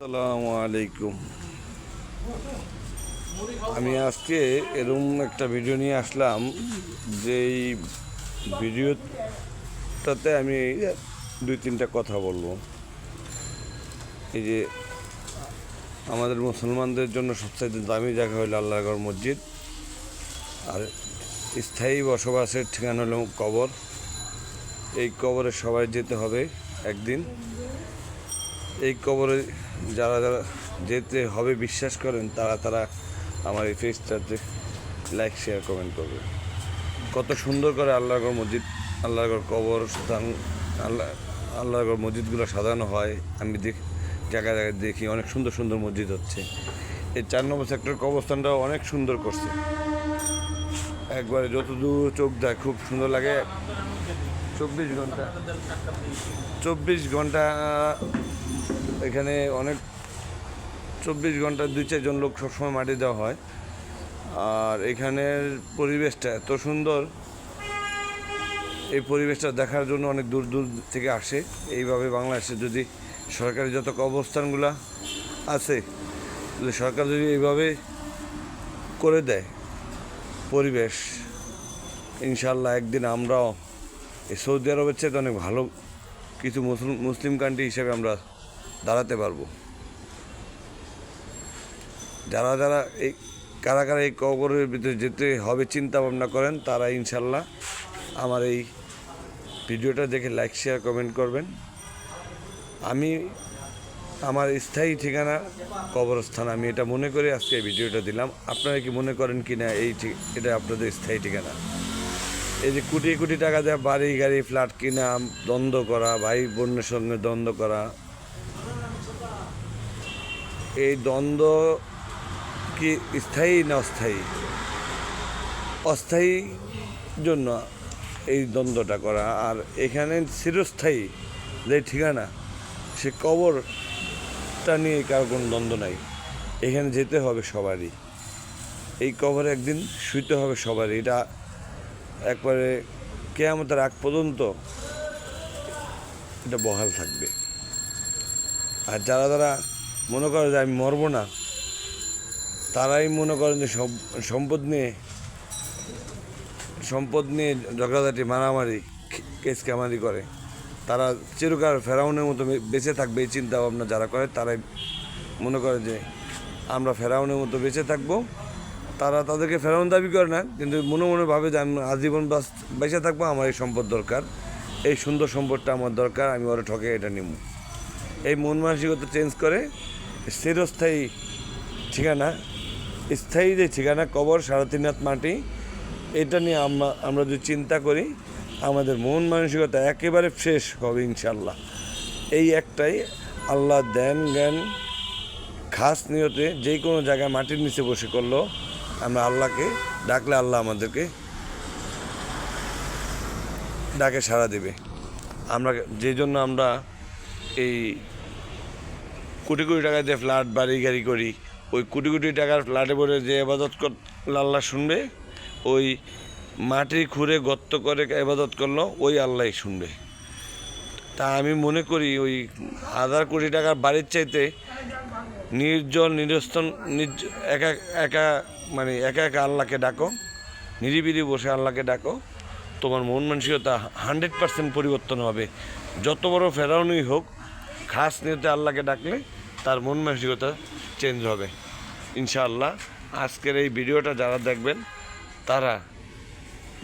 আসসালামু আলাইকুম। আমি আজকে এরকম একটা ভিডিও নিয়ে আসলাম, যেই ভিডিওটাতে আমি দুই তিনটা কথা বলবো। এই যে আমাদের মুসলমানদের জন্য সবচাইতে দামি জায়গা হলো আল্লাহগড় মসজিদ, আর স্থায়ী বসবাসের ঠিকানা হলো কবর। এই কবরে সবাই যেতে হবে একদিন। এই কবরে যারা যারা যেতে হবে বিশ্বাস করেন, তারা আমার এই পেজটাতে লাইক শেয়ার কমেন্ট করবে। কত সুন্দর করে আল্লাহগড় মসজিদ, আল্লাহগড় কবরস্থান, আল্লাহগড় মসজিদগুলো সাজানো হয়। আমি জায়গায় জায়গায় দেখি অনেক সুন্দর সুন্দর মসজিদ হচ্ছে। এই 4 নম্বর সেক্টর কবরস্থানটাও অনেক সুন্দর করছে, একবারে যতদূর চোখ দেয় খুব সুন্দর লাগে। 24 ঘন্টা এখানে অনেক 24 ঘন্টা 2-4 জন লোক সবসময় মাটি দেওয়া হয়। আর এখানের পরিবেশটা এত সুন্দর, এই পরিবেশটা দেখার জন্য অনেক দূর দূর থেকে আসে। এইভাবে বাংলাদেশে যদি সরকারি যত অবস্থানগুলো আছে, যদি সরকার যদি এইভাবে করে দেয় পরিবেশ, ইনশাল্লাহ একদিন আমরাও এই সৌদি আরবের চেয়ে অনেক ভালো কিছু মুসলিম কান্ট্রি হিসেবে আমরা দাঁড়াতে পারবো। যারা যারা কারা এই কবরের ভিতরে যেতে হবে চিন্তা ভাবনা করেন, তারা ইনশাল্লাহ আমার এই ভিডিওটা দেখে লাইক শেয়ার কমেন্ট করবেন। আমি আমার স্থায়ী ঠিকানা কবরস্থান, আমি এটা মনে করে আজকে এই ভিডিওটা দিলাম। আপনারা কি মনে করেন কি না এটা আপনাদের স্থায়ী ঠিকানা? এই যে কোটি কোটি টাকা দেওয়া বাড়ি গাড়ি ফ্ল্যাট কিনা, দ্বন্দ্ব করা, ভাই বোনের সঙ্গে দ্বন্দ্ব করা, এই দ্বন্দ্ব কি স্থায়ী না অস্থায়ী? অস্থায়ী জন্য এই দ্বন্দ্বটা করা। আর এখানে চিরস্থায়ী যে ঠিকানা, সে কবরটা নিয়ে কারো কোনো দ্বন্দ্ব নাই। এখানে যেতে হবে সবারই, এই কবরে একদিন শুইতে হবে সবারই। এটা একবারে কিয়ামতের আগ পর্যন্ত এটা বহাল থাকবে। আর যারা যারা মনে করে যে আমি মরব না, তারাই মনে করেন যে সম্পদ নিয়ে ঝগড়াঝাটি মারামারি কেস কামারি করে। তারা চিরকাল ফেরাউনের মতো বেঁচে থাকবে, এই চিন্তা ভাবনা যারা করে, তারাই মনে করে যে আমরা ফেরাউনের মতো বেঁচে থাকবো। তারা তাদেরকে ফেরাউন দাবি করে না, কিন্তু মনে মনে ভাবে যে আমি আজীবন বেঁচে থাকবো, আমার এই সম্পদ দরকার, এই সুন্দর সম্পদটা আমার দরকার, আমি ওরা ঠকে এটা নিব। এই মন মানসিকতা চেঞ্জ করে চিরস্থায়ী ঠিকানা, স্থায়ী যে ঠিকানা কবর, 3.5 হাত মাটি, এটা নিয়ে আমরা যদি চিন্তা করি, আমাদের মন মানসিকতা একেবারে ফ্রেশ হবে ইনশাল্লাহ। এই একটাই, আল্লাহ দেন জ্ঞান খাস নিয়তে যে কোনো জায়গায় মাটির নিচে বসে করলো, আমরা আল্লাহকে ডাকলে আল্লাহ আমাদেরকে ডাকে সাড়া দেবে। আমরা যে জন্য আমরা এই কোটি কোটি টাকা দিয়ে ফ্ল্যাট বাড়ি গাড়ি করি, ওই কোটি কোটি টাকার ফ্ল্যাটে পড়ে যে ইবাদত করলে আল্লাহ শুনবে, ওই মাটি খুঁড়ে গর্ত করে ইবাদত করলো ওই আল্লাহ শুনবে। তা আমি মনে করি ওই 1000 কোটি টাকার বাড়ির চাইতে নির্জন নিরস্তন একা একা আল্লাহকে ডাকো, নিরিবিলি বসে আল্লাহকে ডাকো, তোমার মন মানসিকতা 100% পরিবর্তন হবে। যত বড় ফেরাউনই হোক, খাস নিয়তে আল্লাহকে ডাকলে তার মন মানসিকতা চেঞ্জ হবে ইনশাআল্লাহ। আজকের এই ভিডিওটা যারা দেখবেন, তারা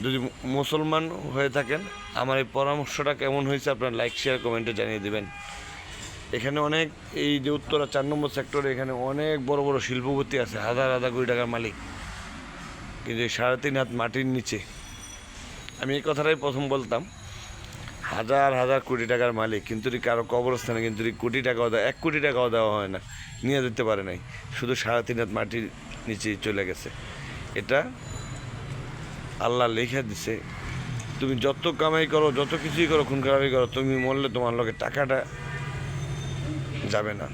যদি মুসলমান হয়ে থাকেন, আমার এই পরামর্শটা কেমন হয়েছে আপনার লাইক শেয়ার কমেন্টে জানিয়ে দেবেন। এখানে অনেক, এই যে উত্তরা 4 নম্বর সেক্টরে এখানে অনেক বড় বড় শিল্পপতি আছে, হাজার কোটি টাকার মালিক, কিন্তু 3.5 হাত মাটির নিচে। আমি এই কথাটাই প্রথম বলতাম, হাজার কোটি টাকার মালিক, কিন্তু কারো কবরস্থানে কিন্তু কোটি টাকাও 1 কোটি টাকাও দেওয়া হয় না, নিয়ে যেতে পারে নাই, শুধু 3.5 হাত মাটির নিচেই চলে গেছে। এটা আল্লাহ লেখা দিছে, তুমি যত কামাই করো, যত কিছুই করো, খুন খারাপি করো, তুমি মরলে তোমার লগে টাকাটা যাবে না।